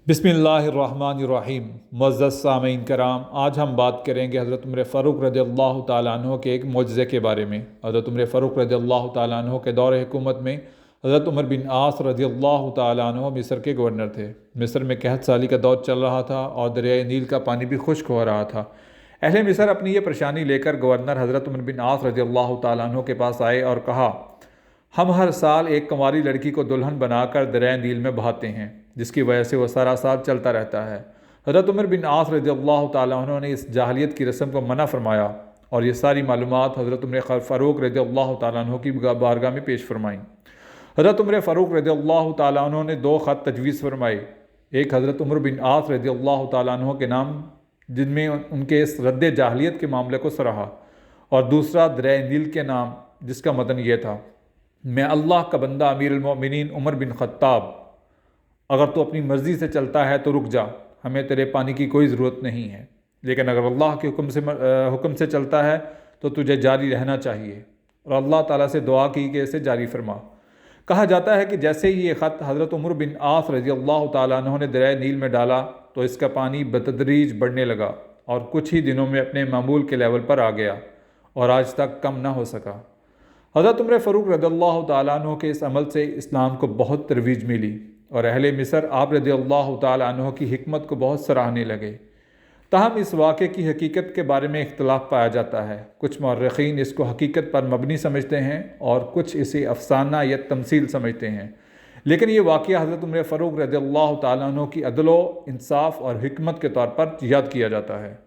बिस्मिल्लाहिर्रहमानिर्रहीम। मुअज़्ज़ज़ सामीन करام, आज हम बात करेंगे हज़रत उमर फ़ारूक रज़ियल्लाहु ताला अन्हु के एक मुअज़्ज़े के बारे में। हज़रत उमर फ़ारूक रज़ियल्लाहु ताला अन्हु के दौर हुकूमत में हज़रत उमर बिन आस रज़ियल्लाहु ताला अन्हु मिस्र के गवर्नर थे। मिस्र में कहत साली का दौर चल रहा था और दरियाए नील का पानी भी खुश्क हो रहा था। अहले मिस्र अपनी ये परेशानी लेकर गवर्नर हज़रत उमर बिन आस रज़ियल्लाहु ताला अन्हु के पास आए और कहा, हम हर साल एक कंवारी लड़की को दुल्हन बनाकर दरिया नील में बहाते हैं, जिसकी वजह से वह सारा साल चलता रहता है। हज़रत उमर बिन आस रज़ियल्लाहु ताला अन्हु ने इस जाहिलियत की रस्म को मना फरमाया और ये सारी मालूमात हज़रत उमर फ़ारूक रज़ियल्लाहु ताला अन्हु की बारगाह में पेश फरमाई। हज़रत उमर फ़ारूक रज़ियल्लाहु ताला अन्हु ने दो ख़त तजवीज़ फरमाए, एक हज़रत उमर बिन आस रज़ियल्लाहु ताला अन्हु के नाम, जिनमें उनके इस रद्द जाहिलियत के मामले को सराहा, और दूसरा दरिया नील के नाम, जिसका मतन ये था, मैं अल्लाह का बंदा अमीरुल मोमिनीन उमर बिन ख़त्ताब, अगर तो अपनी मर्ज़ी से चलता है तो रुक जा, हमें तेरे पानी की कोई ज़रूरत नहीं है, लेकिन अगर अल्लाह के हुक्म से चलता है तो तुझे जारी रहना चाहिए। और अल्लाह ताला से दुआ की कि इसे जारी फरमा। कहा जाता है कि जैसे ही ये ख़त हज़रत उमर बिन आस रज़ियल्लाहु ताला अन्हु ने दरिया नील में डाला तो इसका पानी बतदरीज बढ़ने लगा और कुछ ही दिनों में अपने मामूल के लेवल पर आ गया और आज तक कम ना हो सका। हज़रत उमर फ़ारूक रज़ियल्लाहु ताला अन्हु के इस अमल से इस्लाम को बहुत तरवीज मिली और अहले मिस्र आप रज़ियल्लाहु ताला अन्हु की हिकमत को बहुत सराहने लगे। ताहम इस वाक़े की हकीकत के बारे में इख्तलाफ पाया जाता है। कुछ मौर्रिख़ीन इसको हकीकत पर मबनी समझते हैं और कुछ इसे अफसाना या तमसील समझते हैं, लेकिन ये वाक़या हज़रत उमर फ़ारूक रज़ियल्लाहु ताला अन्हु की अदल व इंसाफ और हिकमत के तौर पर याद किया जाता है।